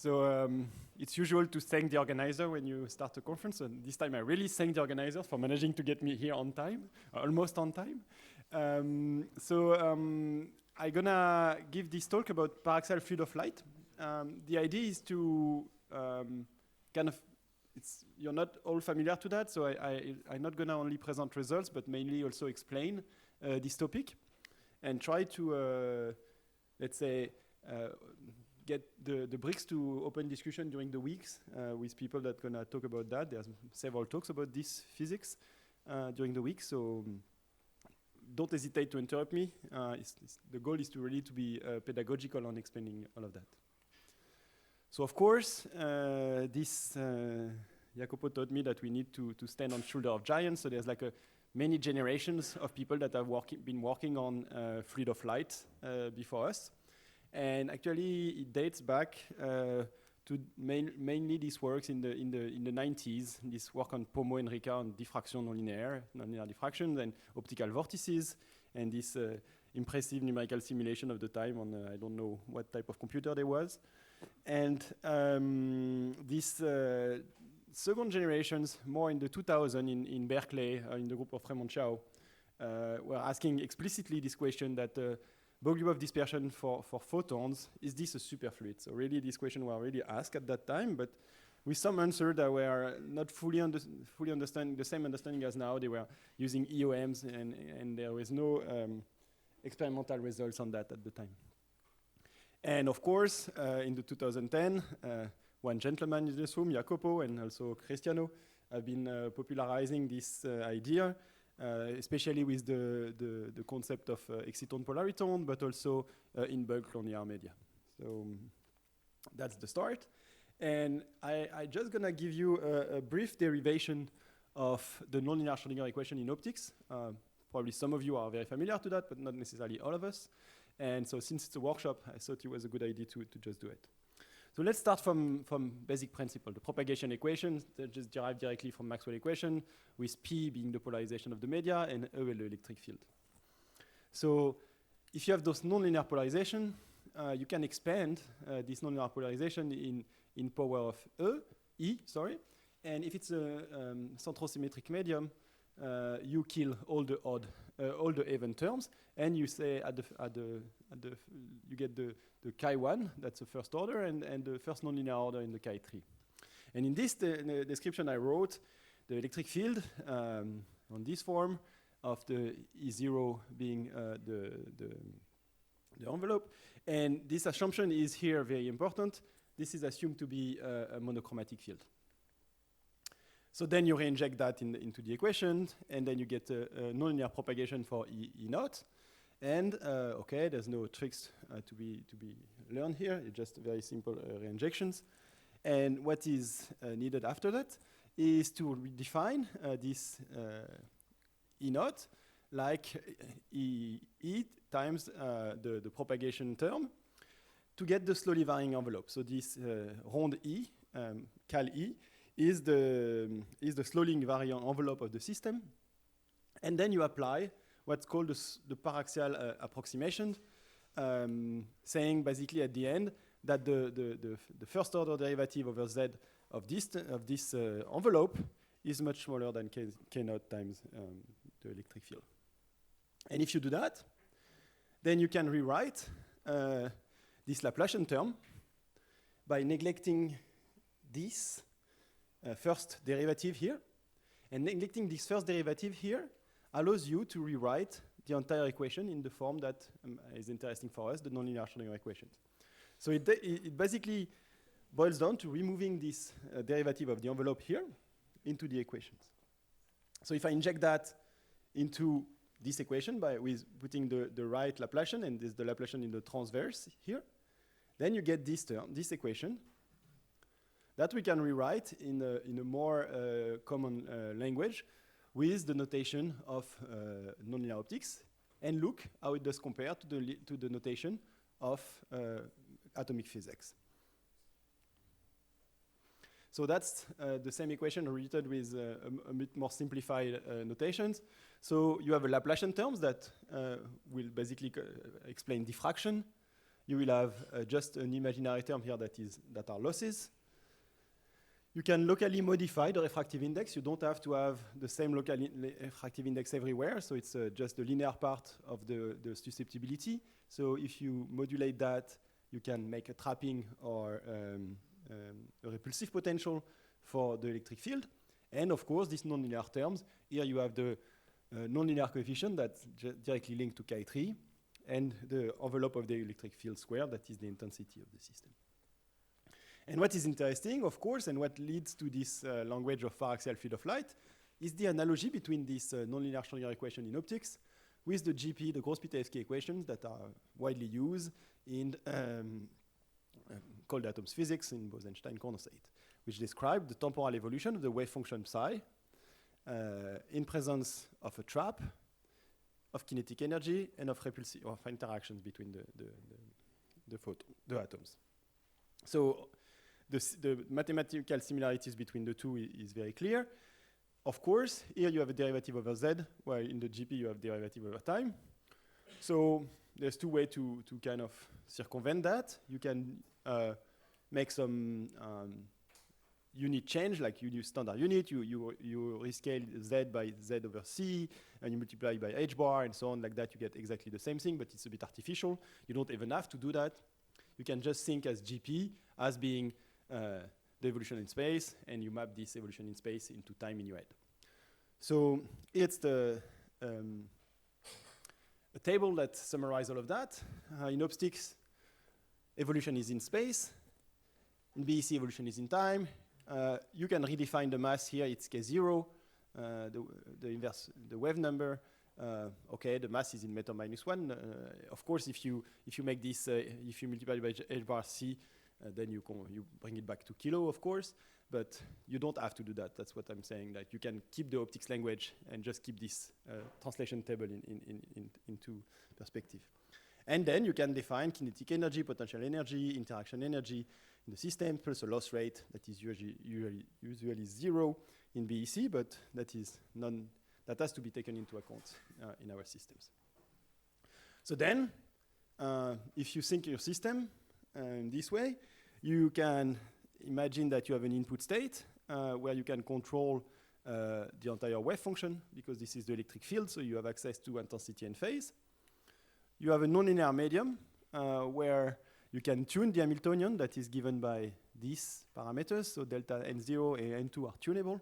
So it's usual to thank the organizer when you start a conference, and this time I really thank the organizers for managing to get me here on time, almost on time. I'm gonna give this talk about paraxial field of light. The idea is to you're not all familiar to that, so I'm not gonna only present results, but mainly also explain this topic and try to, let's say, get the bricks to open discussion during the weeks with people that are gonna talk about that. There's several talks about this physics during the week, so don't hesitate to interrupt me. The goal is to really be pedagogical on explaining all of that. So of course, Jacopo taught me that we need to stand on the shoulder of giants. So there's like many generations of people that have been working on fluid of light before us. And actually, it dates back to mainly these works in the 90s. This work on Pomo and Rica on diffraction nonlinear diffraction, and optical vortices, and this impressive numerical simulation of the time on I don't know what type of computer there was. And this second generations, more in the 2000 in Berkeley, in the group of Raymond Chow, were asking explicitly this question that Bogoliubov dispersion for photons, is this a superfluid? So really this question were really asked at that time, but with some answer that were not fully understanding, the same understanding as now. They were using EOMs and there was no experimental results on that at the time. And of course, in the 2010, one gentleman in this room, Jacopo, and also Cristiano, have been popularizing this idea, especially with the concept of exciton polariton, but also in bulk nonlinear media. So that's the start. And I just gonna give you a brief derivation of the nonlinear Schrödinger equation in optics. Probably some of you are very familiar to that, but not necessarily all of us. And so since it's a workshop, I thought it was a good idea to just do it. So let's start from basic principle. The propagation equation that just derived directly from Maxwell equation, with P being the polarization of the media and E the electric field. So if you have those nonlinear polarization, you can expand this nonlinear polarization in power of E, and if it's a centrosymmetric medium, you kill all the even terms, and you say you get the chi1, that's the first order, and the first nonlinear order in the chi3. And in this description I wrote the electric field on this form of the E0 being the envelope, and this assumption is here very important. This is assumed to be a monochromatic field. So then you reinject that into the equation, and then you get a nonlinear propagation for E naught. And okay, there's no tricks to be learned here. It's just very simple reinjections. And what is needed after that is to redefine this E naught like E times the propagation term to get the slowly varying envelope. So this round E, cal E, is the slowly varying envelope of the system. And then you apply what's called the Paraxial approximation, saying basically at the end that the first order derivative over Z of this envelope is much smaller than K naught times the electric field. And if you do that, then you can rewrite this Laplacian term by neglecting this first derivative here. And neglecting this first derivative here allows you to rewrite the entire equation in the form that is interesting for us, the nonlinear Schrödinger equation. So it basically boils down to removing this derivative of the envelope here into the equations. So if I inject that into this equation with putting the right Laplacian, and the Laplacian in the transverse here, then you get this term, this equation, that we can rewrite in a more common language with the notation of nonlinear optics, and look how it does compare to the notation of atomic physics. So that's the same equation rewritten with a bit more simplified notations. So you have a Laplacian terms that will basically explain diffraction, you will have just an imaginary term here that are losses. You can locally modify the refractive index. You don't have to have the same local refractive index everywhere, so it's just the linear part of the susceptibility. So if you modulate that, you can make a trapping or a repulsive potential for the electric field. And of course, these nonlinear terms, here you have the nonlinear coefficient that's directly linked to K3, and the envelope of the electric field squared, that is the intensity of the system. And what is interesting, of course, and what leads to this language of Paraxial field of light, is the analogy between this nonlinear Schrödinger equation in optics with the GP, the Gross-Pitevsky equations that are widely used in cold atoms physics in Bose-Einstein condensate, which describe the temporal evolution of the wave function psi in presence of a trap, of kinetic energy, and of repulsive of interactions between the atoms. So the mathematical similarities between the two is very clear. Of course, here you have a derivative over z, while in the GP you have derivative over time. So there's two ways to kind of circumvent that. You can make some unit change, like you use standard unit, you rescale z by z over c, and you multiply by h bar, and so on, like that you get exactly the same thing, but it's a bit artificial. You don't even have to do that. You can just think as GP as being the evolution in space, and you map this evolution in space into time in your head. So it's a table that summarizes all of that. In optics, evolution is in space. In BEC, evolution is in time. You can redefine the mass here. It's K0, the inverse, the wave number. Okay, the mass is in meter minus 1. Of course, if you make this, if you multiply by h bar c, then you bring it back to kilo, of course. But you don't have to do that. That's what I'm saying. That you can keep the optics language and just keep this translation table into perspective. And then you can define kinetic energy, potential energy, interaction energy in the system, plus a loss rate that is usually 0 in BEC, but that has to be taken into account in our systems. So then, if you think your system in this way, you can imagine that you have an input state where you can control the entire wave function, because this is the electric field, so you have access to intensity and phase. You have a nonlinear medium where you can tune the Hamiltonian that is given by these parameters, so delta n0 and n2 are tunable.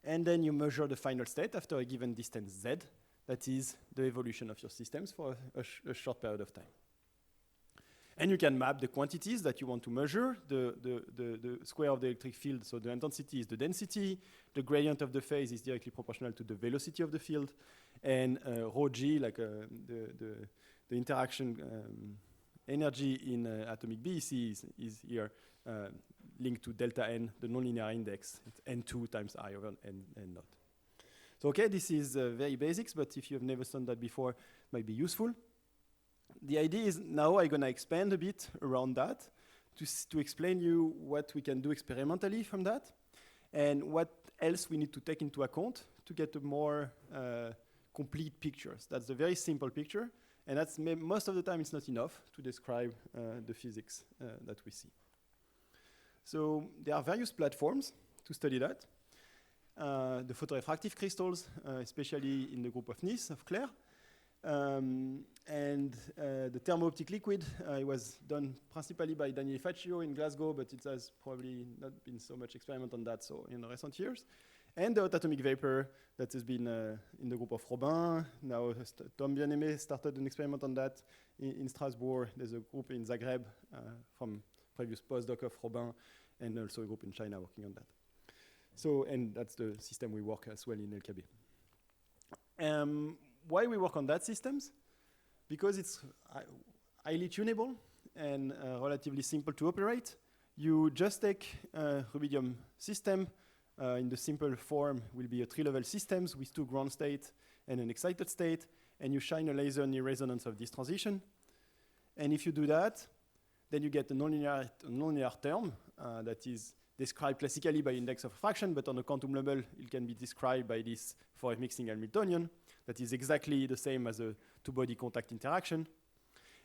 And then you measure the final state after a given distance z, that is the evolution of your systems for a short period of time. And you can map the quantities that you want to measure, the square of the electric field, so the intensity is the density, the gradient of the phase is directly proportional to the velocity of the field, and rho g, like the interaction energy in atomic BEC is here linked to delta n, the nonlinear index. It's n2 times I over n naught. So okay, this is very basics, but if you have never done that before, it might be useful. The idea is now I'm going to expand a bit around that to explain you what we can do experimentally from that and what else we need to take into account to get a more complete picture. That's a very simple picture, and that's most of the time it's not enough to describe the physics that we see. So there are various platforms to study that. The photorefractive crystals, especially in the group of Nice, of Claire, and the thermo-optic liquid. It was done principally by Daniele Faccio in Glasgow, but it has probably not been so much experiment on that in recent years. And the hot atomic vapor that has been in the group of Robin. Now Tom Bien-Aimé started an experiment on that in Strasbourg. There's a group in Zagreb from previous postdoc of Robin, and also a group in China working on that. So, and that's the system we work as well in LKB. Why we work on that systems? Because it's highly tunable and relatively simple to operate. You just take a rubidium system. In the simple form will be a 3-level systems with 2 ground states and an excited state, and you shine a laser near resonance of this transition. And if you do that, then you get a nonlinear term that is described classically by index of refraction, but on a quantum level, it can be described by this 4F mixing Hamiltonian that is exactly the same as a two-body contact interaction.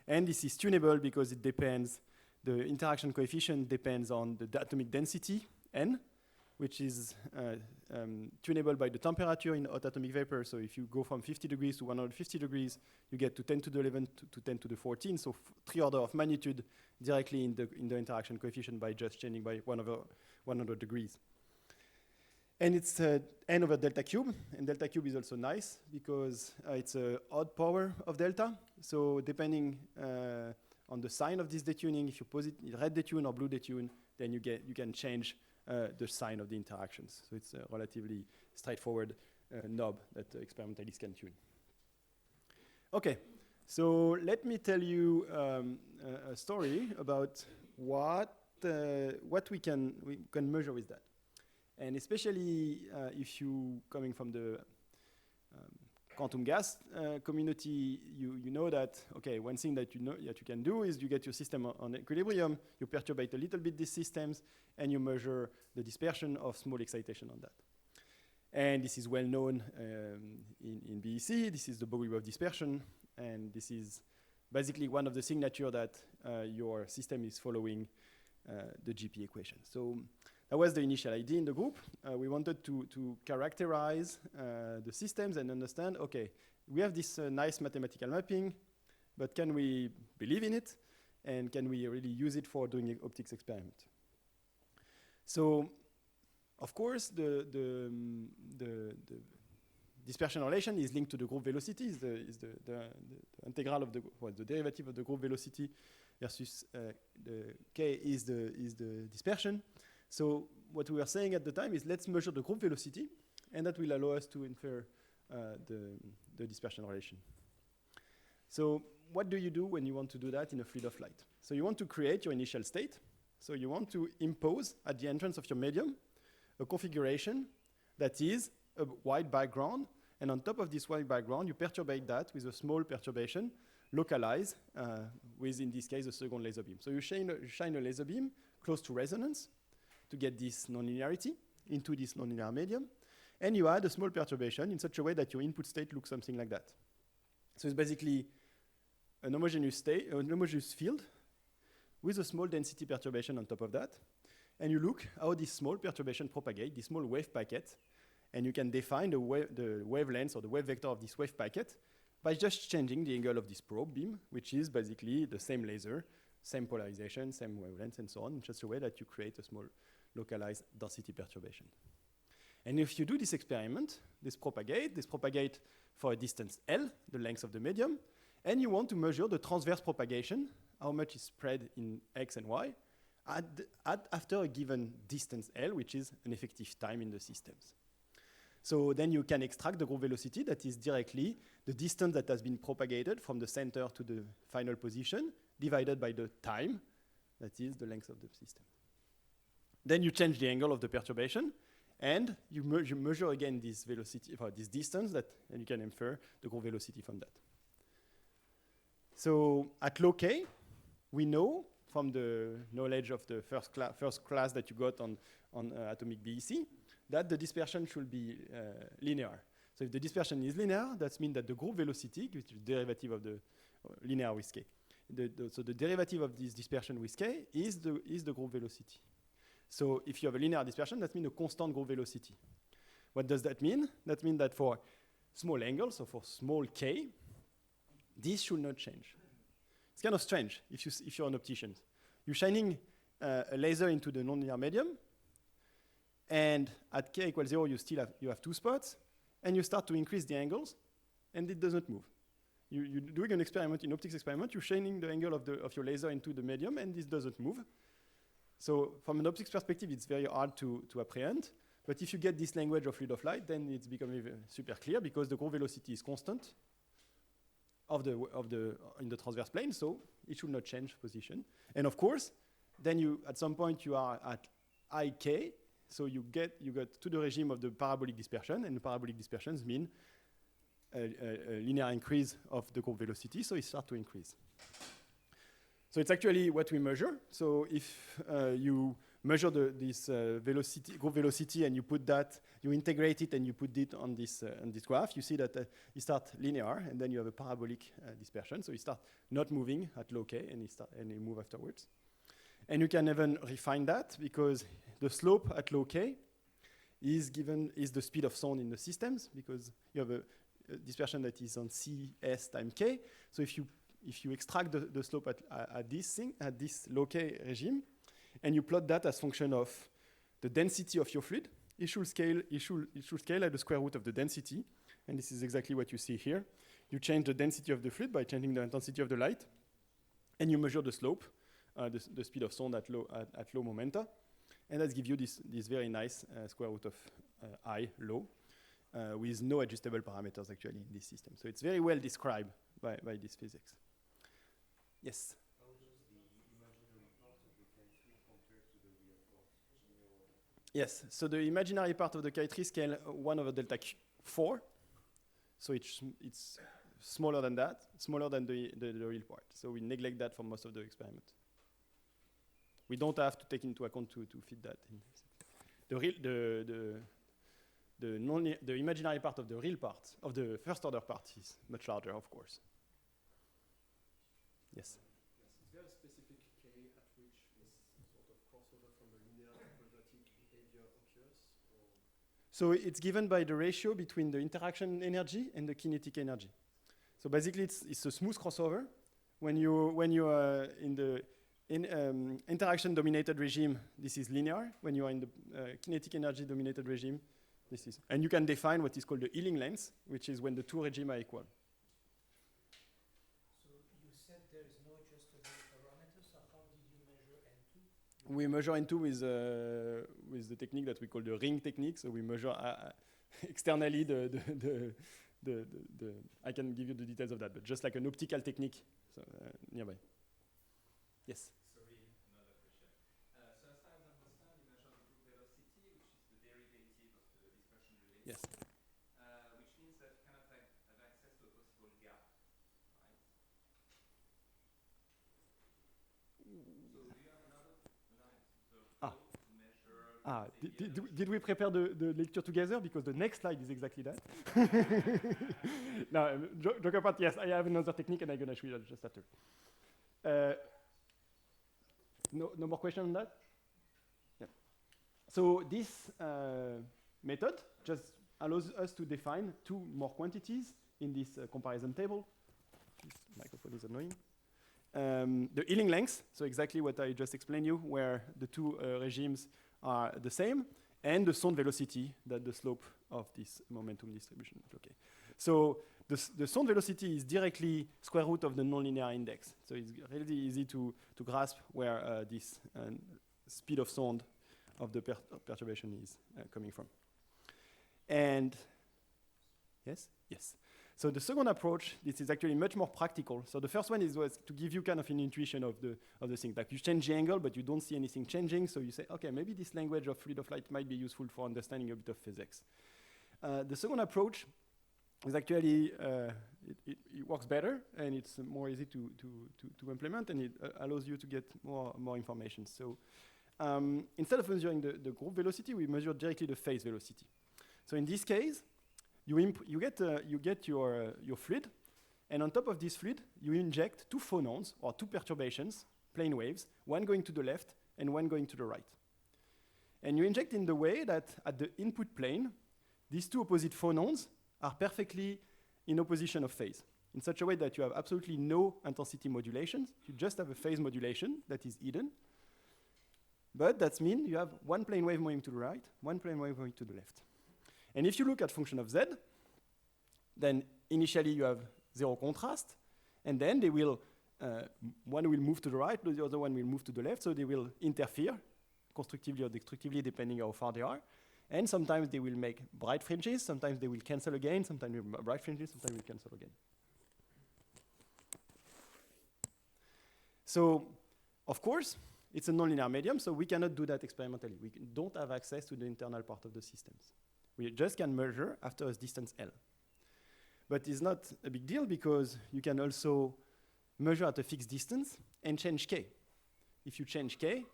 And this is tunable because it depends, the interaction coefficient depends on the atomic density, n, which is tunable by the temperature in hot atomic vapor. So if you go from 50 degrees to 150 degrees, you get to 10 to the 11 to 10 to the 14, so 3 order of magnitude directly in the interaction coefficient by just changing by 100 degrees. And it's n over delta cube, and delta cube is also nice because it's an odd power of delta. So depending on the sign of this detuning, if you red detune or blue detune, then you can change the sign of the interactions. So it's a relatively straightforward knob that experimentalists can tune. Okay, so let me tell you a story about what we can measure with that. And especially if you coming from the quantum gas community, you know that, okay, one thing that you can do is you get your system on equilibrium, you perturbate a little bit these systems, and you measure the dispersion of small excitation on that. And this is well known in BEC. This is the Bogoliubov dispersion, and this is basically one of the signatures that your system is following the GP equation. So that was the initial idea in the group. We wanted to characterize the systems and understand, okay, we have this nice mathematical mapping, but can we believe in it? And can we really use it for doing an optics experiment? So, of course, the dispersion relation is linked to the group velocity, is the integral of the derivative of the group velocity versus the k is the dispersion. So what we were saying at the time is let's measure the group velocity, and that will allow us to infer the dispersion relation. So what do you do when you want to do that in a fluid of light? So you want to create your initial state. So you want to impose at the entrance of your medium a configuration that is a white background, and on top of this white background, you perturbate that with a small perturbation, localized with, in this case, a second laser beam. So you shine a laser beam close to resonance to get this nonlinearity into this nonlinear medium, and you add a small perturbation in such a way that your input state looks something like that. So it's basically an homogeneous state, an homogeneous field with a small density perturbation on top of that, and you look how this small perturbation propagate, this small wave packet, and you can define the wavelength or the wave vector of this wave packet by just changing the angle of this probe beam, which is basically the same laser, same polarization, same wavelength, and so on, in such a way that you create a small localized density perturbation. And if you do this experiment, this propagate for a distance L, the length of the medium, and you want to measure the transverse propagation, how much is spread in X and Y, after a given distance L, which is an effective time in the systems. So then you can extract the group velocity, that is directly the distance that has been propagated from the center to the final position, divided by the time, that is the length of the system. Then you change the angle of the perturbation, and you measure again this velocity, or this distance, and you can infer the group velocity from that. So at low k, we know from the knowledge of the first class that you got on atomic BEC, that the dispersion should be linear. So if the dispersion is linear, that means that the group velocity, which is the derivative of the linear with k, so the derivative of this dispersion with k is the group velocity. So if you have a linear dispersion, that means a constant group velocity. What does that mean? That means that for small angles, so for small k, this should not change. It's kind of strange if you're an optician. You're shining a laser into the nonlinear medium, and at k equals 0, you have two spots, and you start to increase the angles, and it doesn't move. You're doing an experiment, in optics experiment, you're shining the angle of your laser into the medium, and this doesn't move. So from an optics perspective, it's very hard to apprehend. But if you get this language of fluid of light, then it's becoming super clear, because the group velocity is constant in the transverse plane, so it should not change position. And of course, then at some point you are at ik, so you get to the regime of the parabolic dispersion, and the parabolic dispersions mean a linear increase of the group velocity, so it starts to increase. So it's actually what we measure. So if you measure this group velocity, and you integrate it, and you put it on this graph, you see that you start linear, and then you have a parabolic dispersion. So you start not moving at low k, and you move afterwards. And you can even refine that, because the slope at low k is the speed of sound in the systems, because you have a dispersion that is on Cs times k. So if you extract the slope at this low k regime, and you plot that as function of the density of your fluid, it should scale at the square root of the density, and this is exactly what you see here. You change the density of the fluid by changing the intensity of the light, and you measure the slope, the speed of sound at low momenta, and that gives you this very nice square root of I low, with no adjustable parameters actually in this system. So it's very well described by this physics. Yes? How does the imaginary part of the K3 compare to the real part? Yes, so the imaginary part of the K3 scale 1 over delta 4. So it's smaller than that, smaller than the real part. So we neglect that for most of the experiment. We don't have to take into account to fit that in. The imaginary part of the real part, of the first order part, is much larger, of course. Yes? Is there a specific K at which this sort of crossover from the linear to quadratic behavior occurs? So it's given by the ratio between the interaction energy and the kinetic energy. So basically, it's a smooth crossover. When you are in the interaction-dominated regime, this is linear. When you are in the kinetic energy-dominated regime, this is. And you can define what is called the Ealing length, which is when the two regimes are equal. So you said there is no adjustable parameters, so how did you measure N2? We measure N2 with the technique that we call the ring technique. So we measure externally I can give you the details of that, but just like an optical technique nearby. Yes? Sorry, another question. So as far as I understand, you measure the group velocity, which is the derivative of the dispersion rate. Yes. Which means that you cannot have access to a possible gap, right? So do you have another to measure? Did we prepare the lecture together? Because the next slide is exactly that. No, joke apart, yes, I have another technique, and I'm going to show you that just after. No more question on that? Yeah. So this method just allows us to define two more quantities in this comparison table. This microphone is annoying. The Ealing length, so exactly what I just explained you, where the two regimes are the same, and the sound velocity, that the slope of this momentum distribution. Okay. So the sound velocity is directly square root of the nonlinear index. So it's really easy to grasp where this speed of sound of the perturbation is coming from. And yes. So the second approach, this is actually much more practical. So the first one was to give you kind of an intuition of the thing. Like you change the angle, but you don't see anything changing. So you say, okay, maybe this language of fluid of light might be useful for understanding a bit of physics. The second approach is actually, it works better, and it's more easy to implement, and it allows you to get more information. So instead of measuring the group velocity, we measure directly the phase velocity. So in this case, you get your fluid, and on top of this fluid, you inject two phonons, or two perturbations, plane waves, one going to the left and one going to the right. And you inject in the way that at the input plane, these two opposite phonons are perfectly in opposition of phase, in such a way that you have absolutely no intensity modulations. You just have a phase modulation that is hidden. But that means you have one plane wave moving to the right, one plane wave moving to the left. And if you look at function of z, then initially you have zero contrast, and then they will, one will move to the right, the other one will move to the left, so they will interfere, constructively or destructively, depending how far they are. And sometimes they will make bright fringes, sometimes they will cancel again, sometimes they will bright fringes, sometimes they will cancel again. So, of course, it's a nonlinear medium, so we cannot do that experimentally. We don't have access to the internal part of the systems. We just can measure after a distance L. But it's not a big deal, because you can also measure at a fixed distance and change K. If you change K,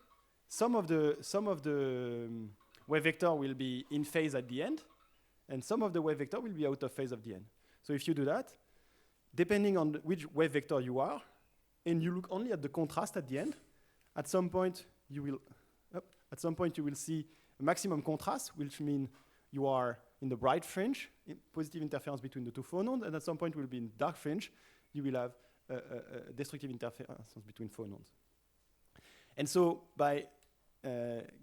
some of the wave vector will be in phase at the end, and some of the wave vector will be out of phase at the end. So if you do that, depending on which wave vector you are, and you look only at the contrast at the end, at some point you will see a maximum contrast, which means you are in the bright fringe, positive interference between the two phonons, and at some point will be in dark fringe, you will have a destructive interference between phonons. And so by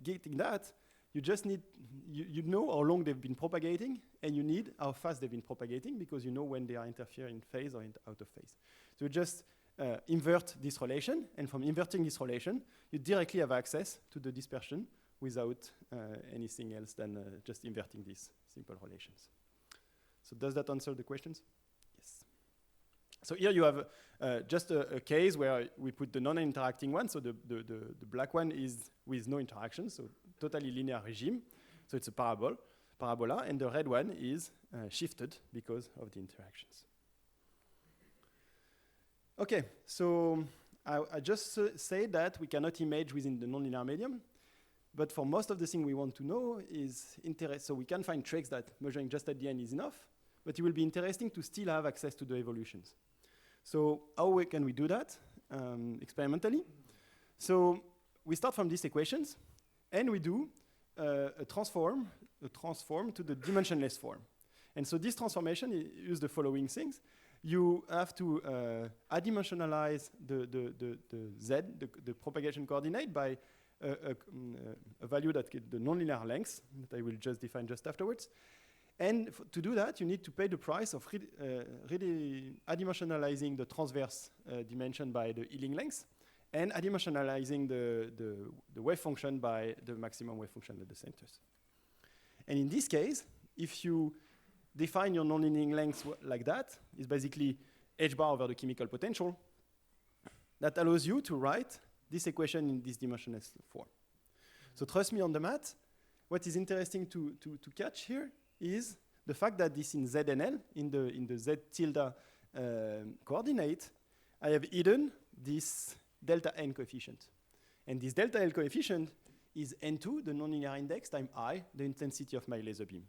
getting that, you just need, you know how long they've been propagating, and you need how fast they've been propagating, because you know when they are interfering in phase or out of phase. So you just invert this relation, and from inverting this relation, you directly have access to the dispersion without anything else than just inverting these simple relations. So does that answer the questions? Yes. So here you have just a case where we put the non-interacting one. So the black one is with no interaction, so totally linear regime. So it's a parabola, and the red one is shifted because of the interactions. Okay, so I just say that we cannot image within the nonlinear medium, but for most of the thing we want to know is interest. So we can find tricks that measuring just at the end is enough, but it will be interesting to still have access to the evolutions. So how can we do that experimentally? So we start from these equations, and we do a transform to the dimensionless form. And so this transformation uses the following things. You have to adimensionalize the z, the propagation coordinate, by a value that gives the nonlinear length that I will just define just afterwards. And to do that, you need to pay the price of really adimensionalizing the transverse dimension by the Ealing length, and adimensionalizing the wave function by the maximum wave function at the centers. And in this case, if you define your nonlinear length like that, it's basically h bar over the chemical potential, that allows you to write this equation in this dimensionless form. So trust me on the math. What is interesting to catch here is the fact that this in Z and L, in the Z tilde coordinate, I have hidden this delta n coefficient. And this delta L coefficient is N2, the nonlinear index, times I, the intensity of my laser beam.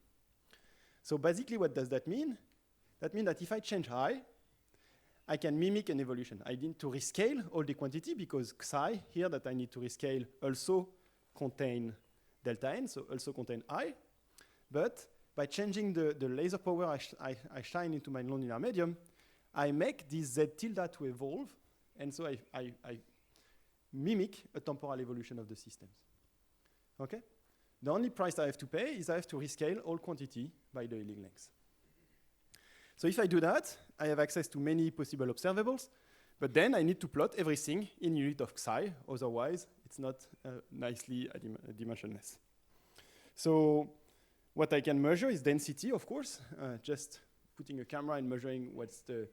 So basically, what does that mean? That means that if I change I can mimic an evolution. I need to rescale all the quantity, because psi here that I need to rescale also contain delta n, so also contain I. But by changing the laser power I shine into my nonlinear medium, I make this Z tilde to evolve, and so I mimic a temporal evolution of the systems. Okay? The only price I have to pay is I have to rescale all quantity by the Ealing length. So if I do that, I have access to many possible observables, but then I need to plot everything in unit of psi, otherwise it's not nicely dimensionless. So what I can measure is density, of course, just putting a camera and measuring what's the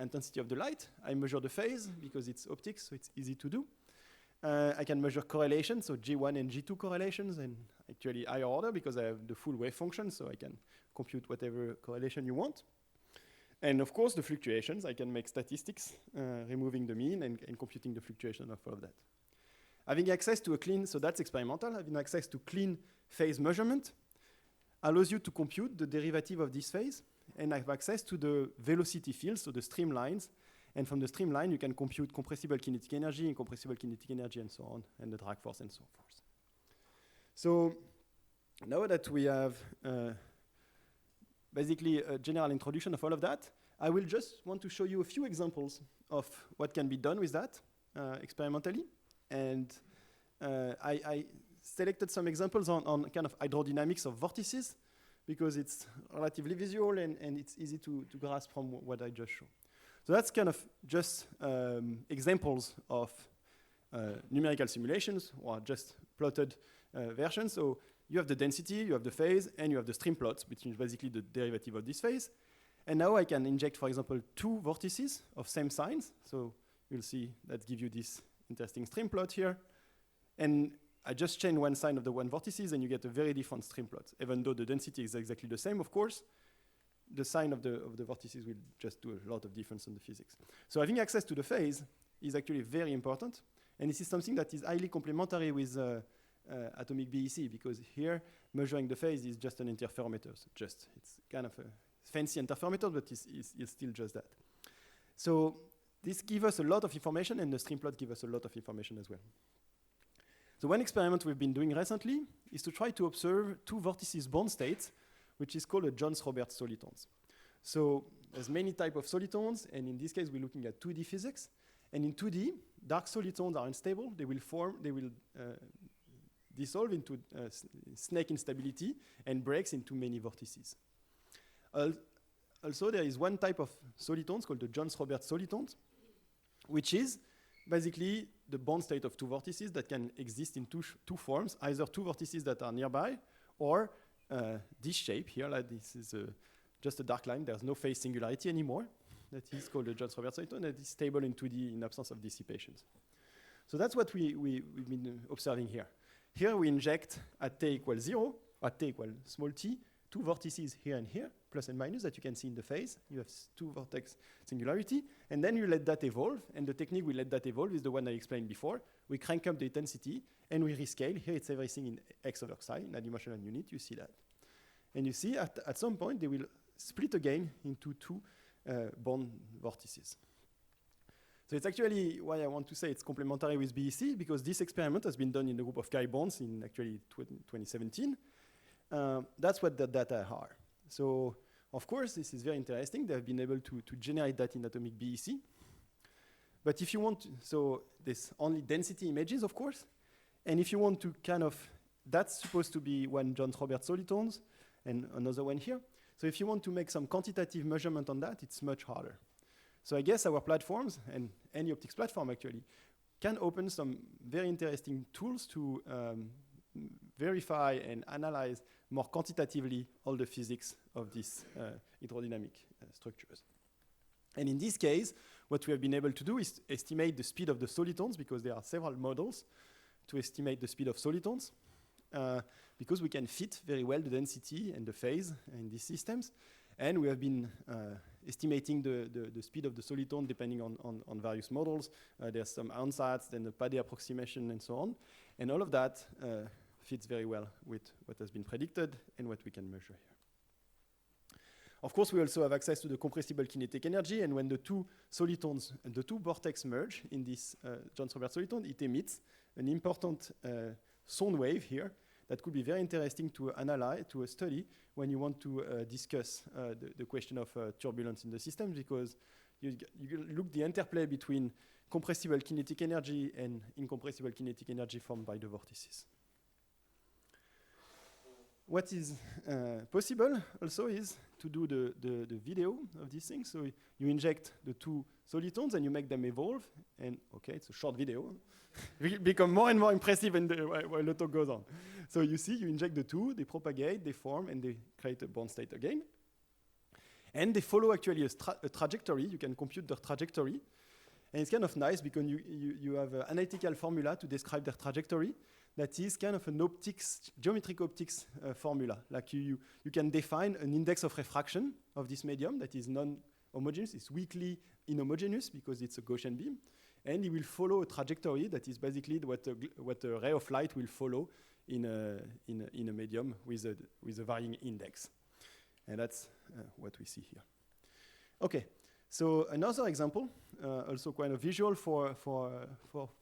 intensity of the light. I measure the phase because it's optics, so it's easy to do. I can measure correlation, so G1 and G2 correlations, and actually higher order because I have the full wave function, so I can compute whatever correlation you want. And of course, the fluctuations, I can make statistics, removing the mean and computing the fluctuation of all of that. Having access to a clean, so that's experimental, having access to clean phase measurement allows you to compute the derivative of this phase, and I have access to the velocity fields, so the streamlines. And from the streamline, you can compute compressible kinetic energy, incompressible kinetic energy, and so on, and the drag force, and so forth. So now that we have basically a general introduction of all of that, I will just want to show you a few examples of what can be done with that experimentally. And I selected some examples on kind of hydrodynamics of vortices, because it's relatively visual and it's easy to grasp from what I just showed. So that's kind of just examples of numerical simulations, or just plotted versions. So you have the density, you have the phase, and you have the stream plots, which is basically the derivative of this phase. And now I can inject, for example, two vortices of same signs. So you'll see that give you this interesting stream plot here. And I just change one sign of the one vortices, and you get a very different stream plot. Even though the density is exactly the same, of course, the sign of the vortices will just do a lot of difference in the physics. So having access to the phase is actually very important. And this is something that is highly complementary with atomic BEC, because here measuring the phase is just an interferometer. So it's kind of a fancy interferometer, but it's still just that. So this gives us a lot of information, and the stream plot gives us a lot of information as well. So one experiment we've been doing recently is to try to observe two vortices bond states, which is called a Jones-Roberts solitons. So there's many types of solitons, and in this case we're looking at 2D physics. And in 2D, dark solitons are unstable. They will dissolve into snake instability and breaks into many vortices. Also, there is one type of solitons called the Jones-Roberts solitons, which is basically the bond state of two vortices that can exist in two forms, either two vortices that are nearby, or this shape here, like this is just a dark line. There's no phase singularity anymore. That is called the Jones-Roberts soliton, that is stable in 2D in absence of dissipations. So that's what we've been observing here. Here we inject at t equals 0, at t equals small t, two vortices here and here, plus and minus, that you can see in the phase. You have two vortex singularity, and then you let that evolve, and the technique we let that evolve is the one I explained before. We crank up the intensity, and we rescale. Here it's everything in x over psi, in a dimensional unit, you see that. And you see at some point they will split again into two bond vortices. So it's actually why I want to say it's complementary with BEC, because this experiment has been done in the group of chi bonds in actually 2017. That's what the data are. So of course this is very interesting. They've been able to generate that in atomic BEC. But if you want to, so there's only density images, of course. And if you want to kind of, that's supposed to be one Jones-Roberts solitons and another one here. So if you want to make some quantitative measurement on that, it's much harder. So I guess our platforms, and any optics platform actually, can open some very interesting tools to verify and analyze more quantitatively all the physics of these hydrodynamic structures. And in this case, what we have been able to do is estimate the speed of the solitons, because there are several models to estimate the speed of solitons, because we can fit very well the density and the phase in these systems. And we have been estimating the speed of the soliton depending on various models. There's some ansatz, then the Padé approximation, and so on. And all of that fits very well with what has been predicted and what we can measure here. Of course, we also have access to the compressible kinetic energy, and when the two solitons and the two vortex merge in this Jones-Roberts soliton, it emits an important sound wave here that could be very interesting to analyze, to study when you want to discuss the question of turbulence in the system, because you look the interplay between compressible kinetic energy and incompressible kinetic energy formed by the vortices. What is possible also is to do the video of these things. So you inject the two solitons and you make them evolve. And okay, it's a short video. It will become more and more impressive while the talk goes on. So you see, you inject the two, they propagate, they form, and they create a bond state again. And they follow actually a trajectory. You can compute their trajectory. And it's kind of nice because you have an analytical formula to describe their trajectory. That is kind of an optics, geometric optics formula. Like you can define an index of refraction of this medium that is non-homogeneous. It's weakly inhomogeneous because it's a Gaussian beam. And it will follow a trajectory that is basically what a ray of light will follow in a medium with a varying index. And that's what we see here. Okay, so another example, also quite a visual for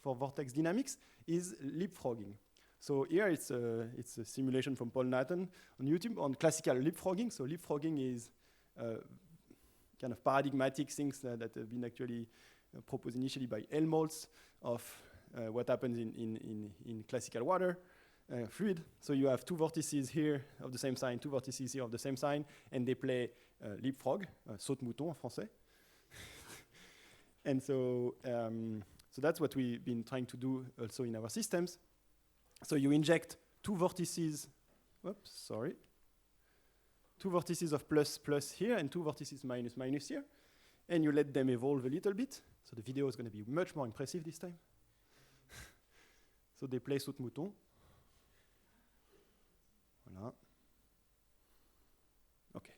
vortex dynamics, is leapfrogging. So here it's a simulation from Paul Nathan on YouTube on classical leapfrogging. So leapfrogging is kind of paradigmatic things that have been actually proposed initially by Helmholtz of what happens in classical water fluid. So you have two vortices here of the same sign, two vortices here of the same sign, and they play leapfrog, saute-mouton en français. And so that's what we've been trying to do also in our systems. So you inject two vortices, two vortices of plus here and two vortices minus here, and you let them evolve a little bit. So the video is going to be much more impressive this time. So they play saute-mouton. Voilà. Okay.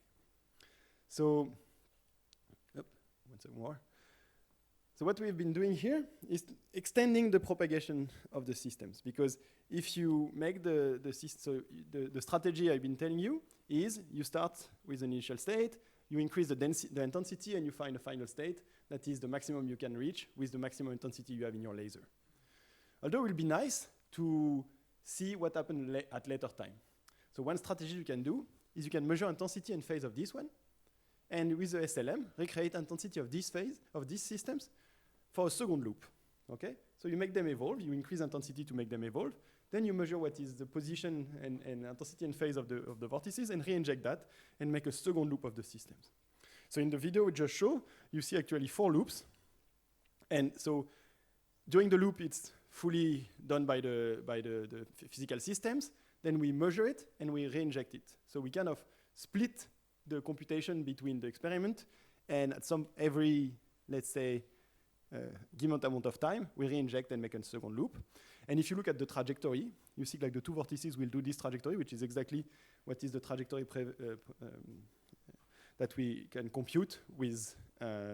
So, one second more. So what we've been doing here is extending the propagation of the systems, because if you make the strategy I've been telling you is you start with an initial state, you increase the intensity, and you find a final state that is the maximum you can reach with the maximum intensity you have in your laser. Although it will be nice to see what happened at later time. So one strategy you can do is you can measure intensity and phase of this one, and with the SLM, recreate intensity of this phase of these systems for a second loop. Okay? So you make them evolve, you increase intensity to make them evolve, then you measure what is the position and intensity and phase of the vortices and re-inject that and make a second loop of the systems. So in the video we just show, you see actually 4 loops. And so during the loop, it's fully done by the physical systems. Then we measure it and we re-inject it. So we kind of split the computation between the experiment and at every, let's say, given amount of time, we re-inject and make a second loop. And if you look at the trajectory, you see like the 2 vortices will do this trajectory, which is exactly what is the trajectory that we can compute with what? Sorry,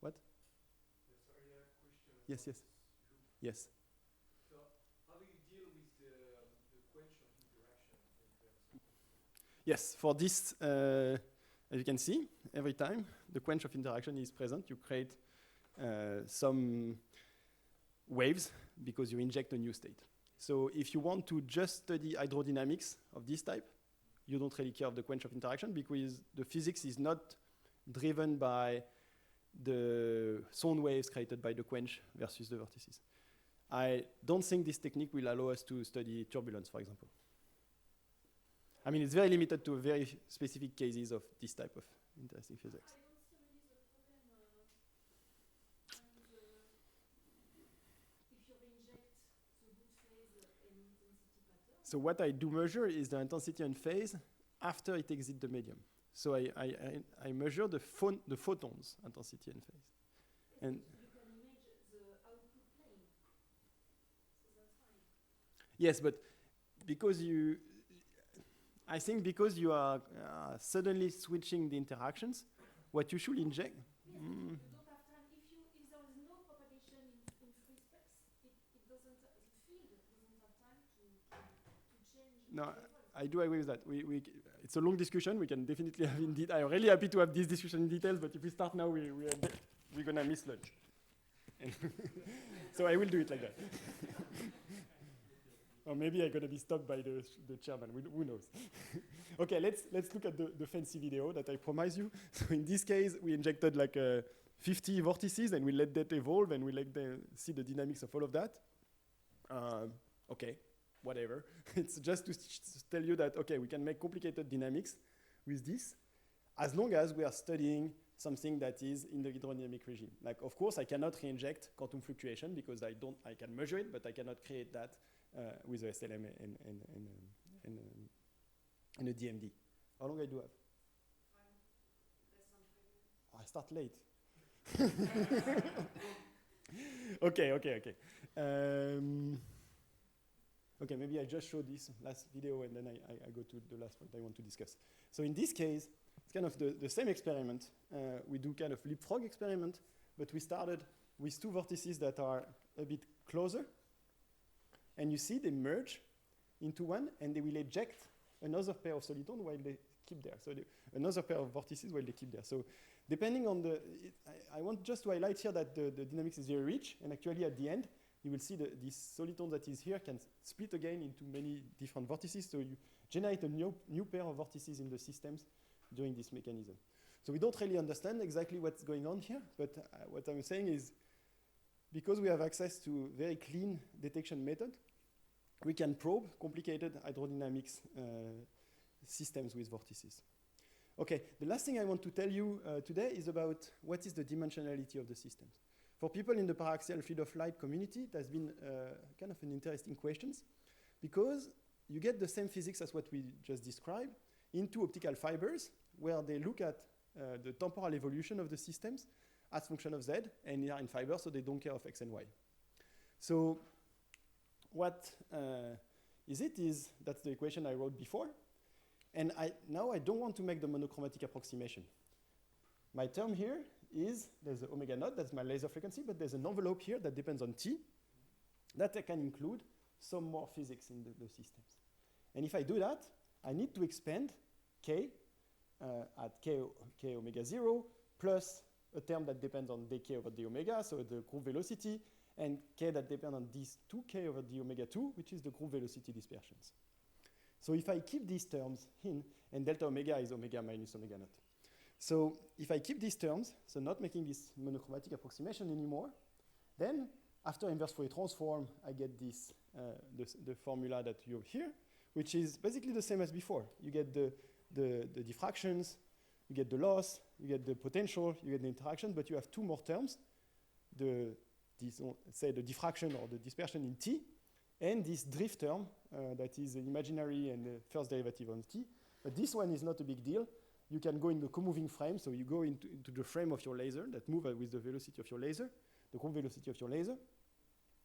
I have a question. Yes, yes. Yes. So how do you deal with the quench of interaction in terms of Yes, for this, as you can see, every time the quench of interaction is present, you create some waves because you inject a new state. So if you want to just study hydrodynamics of this type, you don't really care of the quench of interaction because the physics is not driven by the sound waves created by the quench versus the vortices. I don't think this technique will allow us to study turbulence, for example. I mean, it's very limited to very specific cases of this type of interesting physics. So what I do measure is the intensity and phase after it exits the medium. So I measure the photons intensity and phase. And you can image the output plane. So that's fine. yes, but because I think because you are suddenly switching the interactions, what you should inject. Yes, you don't have time. If there is no propagation in free space, it doesn't. The field doesn't have time to change. No, I do agree with that. It's a long discussion. We can definitely have indeed. I'm really happy to have this discussion in details, but if we start now, we're gonna miss lunch. So I will do it like that. Or maybe I'm gonna be stopped by the chairman. Who knows? Okay, let's look at the fancy video that I promised you. So in this case, we injected like 50 vortices, and we let that evolve, and we let them see the dynamics of all of that. Okay. Whatever. It's just to tell you that, okay, we can make complicated dynamics with this, as long as we are studying something that is in the hydrodynamic regime. Like, of course, I cannot re-inject quantum fluctuation because I can measure it, but I cannot create that with a SLM and a DMD. How long I do have? I start late. Okay. Okay, maybe I just show this last video and then I go to the last point I want to discuss. So in this case, it's kind of the same experiment. We do kind of leapfrog experiment, but we started with 2 vortices that are a bit closer. And you see they merge into one and they will eject another pair of solitons while they keep there. So another pair of vortices while they keep there. So depending on I want just to highlight here that the dynamics is very rich, and actually at the end, you will see this soliton that is here can split again into many different vortices. So you generate a new pair of vortices in the systems during this mechanism. So we don't really understand exactly what's going on here, but what I'm saying is because we have access to very clean detection method, we can probe complicated hydrodynamics systems with vortices. Okay, the last thing I want to tell you today is about what is the dimensionality of the systems. For people in the paraxial field of light community, it has been kind of an interesting question because you get the same physics as what we just described into optical fibers where they look at the temporal evolution of the systems as function of Z, and they are in fiber, so they don't care of X and Y. So what is that's the equation I wrote before. And now I don't want to make the monochromatic approximation. My term here is there's the omega naught, that's my laser frequency, but there's an envelope here that depends on t that I can include some more physics in the systems. And if I do that, I need to expand k at k omega 0 plus a term that depends on dk over d omega, so the group velocity, and k that depends on these 2k over d omega 2, which is the group velocity dispersions. So if I keep these terms in, and delta omega is omega minus omega naught. So if I keep these terms, so not making this monochromatic approximation anymore, then after inverse Fourier transform, I get this, the formula that you have here, which is basically the same as before. You get the diffractions, you get the loss, you get the potential, you get the interaction, but you have two more terms, say the diffraction or the dispersion in t, and this drift term that is imaginary and the first derivative on t. But this one is not a big deal. You can go in the co-moving frame, so you go into the frame of your laser that move with the velocity of your laser, the group velocity of your laser,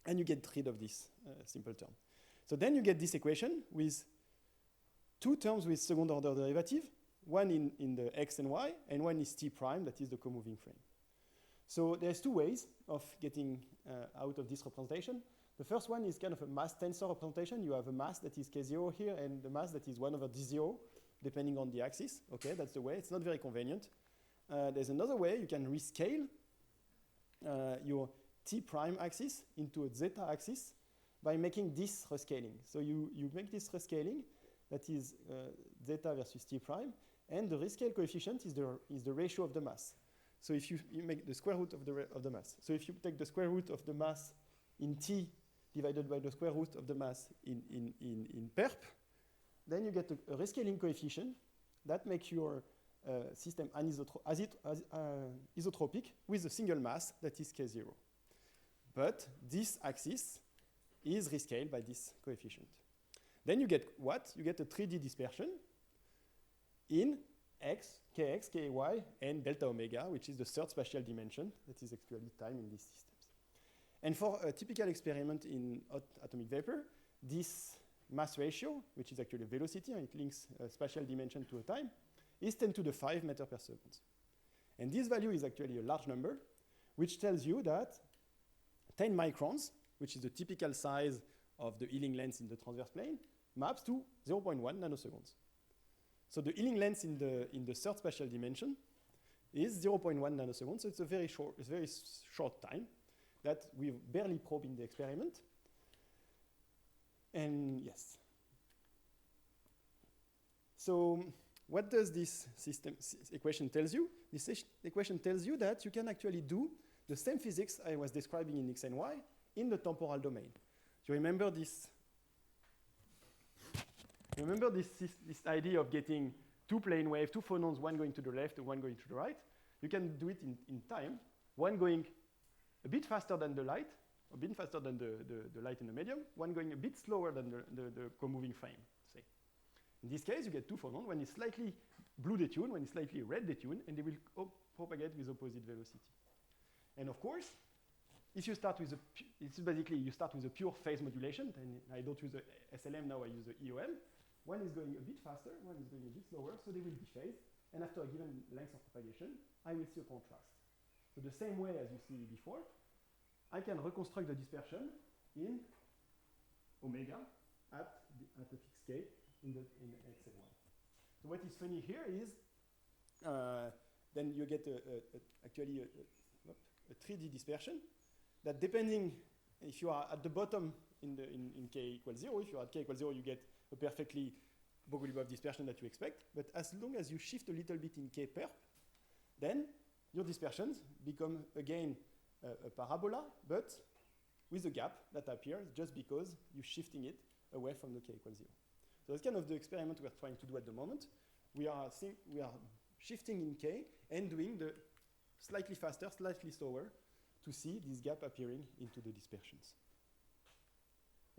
and you get rid of this simple term. So then you get this equation with two terms with second order derivative, one in the x and y, and one is t prime, that is the co-moving frame. So there's two ways of getting out of this representation. The first one is kind of a mass tensor representation. You have a mass that is k0 here, and the mass that is 1 over d0, depending on the axis. Okay, that's the way. It's not very convenient. There's another way. You can rescale your t prime axis into a zeta axis by making this rescaling. So you make this rescaling, that is zeta versus t prime, and the rescale coefficient is the ratio of the mass. So if you make the square root of the mass. So if you take the square root of the mass in t divided by the square root of the mass in perp, then you get a rescaling coefficient that makes your system isotropic with a single mass that is k0. But this axis is rescaled by this coefficient. Then you get what? You get a 3D dispersion in x, kx, ky, and delta omega, which is the third spatial dimension that is actually time in these systems. And for a typical experiment in hot atomic vapor, this mass ratio, which is actually velocity, and it links a spatial dimension to a time, is 10 to the 5 meter per second. And this value is actually a large number, which tells you that 10 microns, which is the typical size of the Ealing length in the transverse plane, maps to 0.1 nanoseconds. So the Ealing length in the third spatial dimension is 0.1 nanoseconds, so it's a very short time that we barely probe in the experiment. And yes. So what does this equation tells you? This equation tells you that you can actually do the same physics I was describing in X and Y in the temporal domain. Do you remember this? Remember this idea of getting two plane waves, two photons, one going to the left and one going to the right? You can do it in time, one going a bit faster than the light, a bit faster than the light in the medium, one going a bit slower than the co-moving frame, say. In this case, you get two photons, one is slightly blue detuned, one is slightly red detuned, and they will propagate with opposite velocity. And of course, if you start with you start with a pure phase modulation, and I don't use the SLM now, I use the EOM. One is going a bit faster, one is going a bit slower, so they will be phased. And after a given length of propagation, I will see a contrast. So the same way as you see before, I can reconstruct the dispersion in omega at a fixed k in x and y. So what is funny here is then you get actually a 3D dispersion that, depending if you are at the bottom in k equals 0, if you are at k equals 0, you get a perfectly Bogoliubov dispersion that you expect. But as long as you shift a little bit in k perp, then your dispersions become again a parabola, but with a gap that appears just because you're shifting it away from the k equals 0. So that's kind of the experiment we're trying to do at the moment. We are shifting in k and doing the slightly faster, slightly slower to see this gap appearing into the dispersions.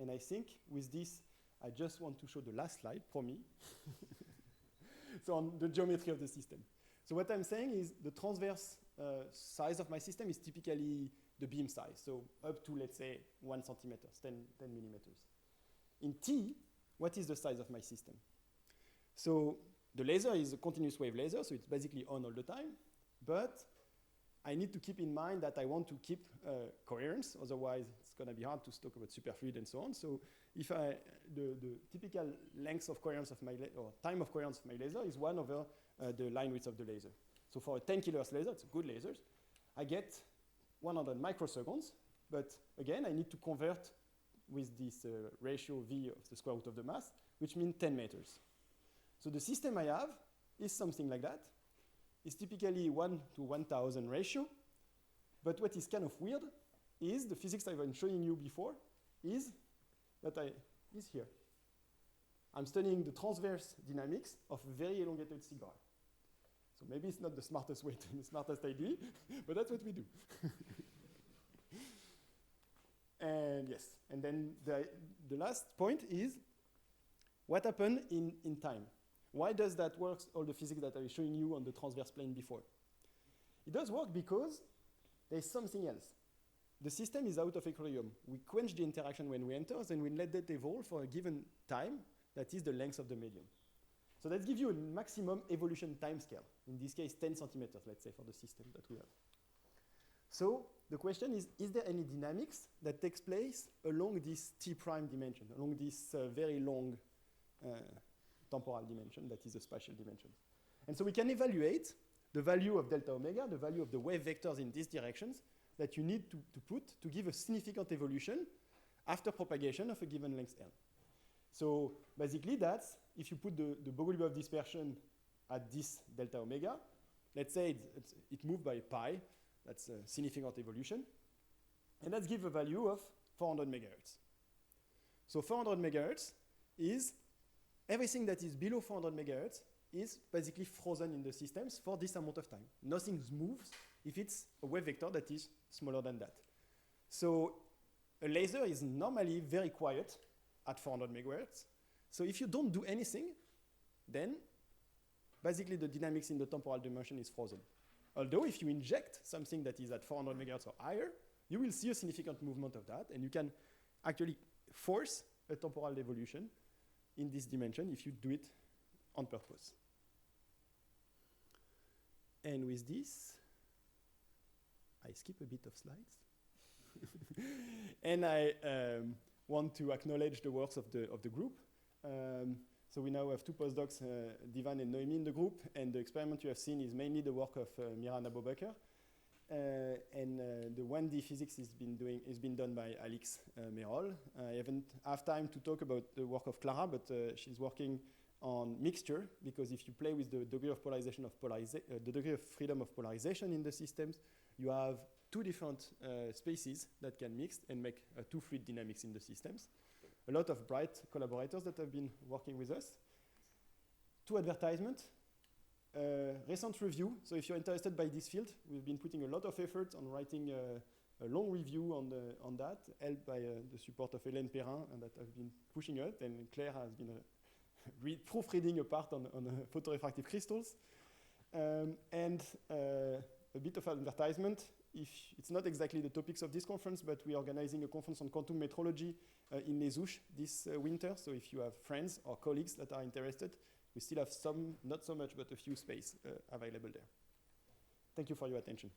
And I think with this, I just want to show the last slide, promis. So on the geometry of the system. So what I'm saying is the transverse size of my system is typically the beam size. So up to, let's say, 1 centimeter, 10 millimeters. In T, what is the size of my system? So the laser is a continuous wave laser, so it's basically on all the time. But I need to keep in mind that I want to keep coherence, otherwise it's going to be hard to talk about superfluid and so on. So if the typical length of coherence of my or time of coherence of my laser is 1 over the line width of the laser. So for a 10 kHz laser, it's a good laser, I get 100 microseconds, but again, I need to convert with this ratio V of the square root of the mass, which means 10 meters. So the system I have is something like that. It's typically 1 to 1,000 ratio, but what is kind of weird is the physics I've been showing you before is here. I'm studying the transverse dynamics of a very elongated cigar. So maybe it's not the smartest way to the smartest idea, but that's what we do. And yes, and then the last point is what happened in time. Why does that work, all the physics that I was showing you on the transverse plane before? It does work because there's something else. The system is out of equilibrium. We quench the interaction when we enter, then we let that evolve for a given time, that is the length of the medium. So that gives you a maximum evolution time scale. In this case, 10 centimeters, let's say, for the system that we have. So the question is there any dynamics that takes place along this T prime dimension, along this very long temporal dimension that is a spatial dimension? And so we can evaluate the value of delta omega, the value of the wave vectors in these directions that you need to put to give a significant evolution after propagation of a given length L. So basically that's, if you put the Bogoliubov dispersion at this delta omega, let's say it moved by pi, that's a significant evolution, and let's give a value of 400 megahertz. So 400 megahertz is everything that is below 400 megahertz is basically frozen in the systems for this amount of time. Nothing moves if it's a wave vector that is smaller than that. So a laser is normally very quiet at 400 megahertz. So if you don't do anything, then basically the dynamics in the temporal dimension is frozen. Although if you inject something that is at 400 megahertz or higher, you will see a significant movement of that, and you can actually force a temporal evolution in this dimension if you do it on purpose. And with this, I skip a bit of slides. And I want to acknowledge the works of the group. So we now have 2 postdocs, Divan and Noemi in the group, and the experiment you have seen is mainly the work of Miran Abubakar. And the 1D physics is been done by Alix Merol. I haven't have time to talk about the work of Clara, but she's working on mixture, because if you play with the degree of polarization of the degree of freedom of polarization in the systems, you have 2 different spaces that can mix and make 2 fluid dynamics in the systems. A lot of bright collaborators that have been working with us. 2 advertisements. Recent review. So if you're interested by this field, we've been putting a lot of effort on writing a long review on that, helped by the support of Hélène Perrin, and that I've been pushing it, and Claire has been proofreading a part on photorefractive crystals. And a bit of advertisement. If it's not exactly the topics of this conference, but we're organizing a conference on quantum metrology in Les Houches this winter. So if you have friends or colleagues that are interested, we still have some, not so much, but a few space available there. Thank you for your attention.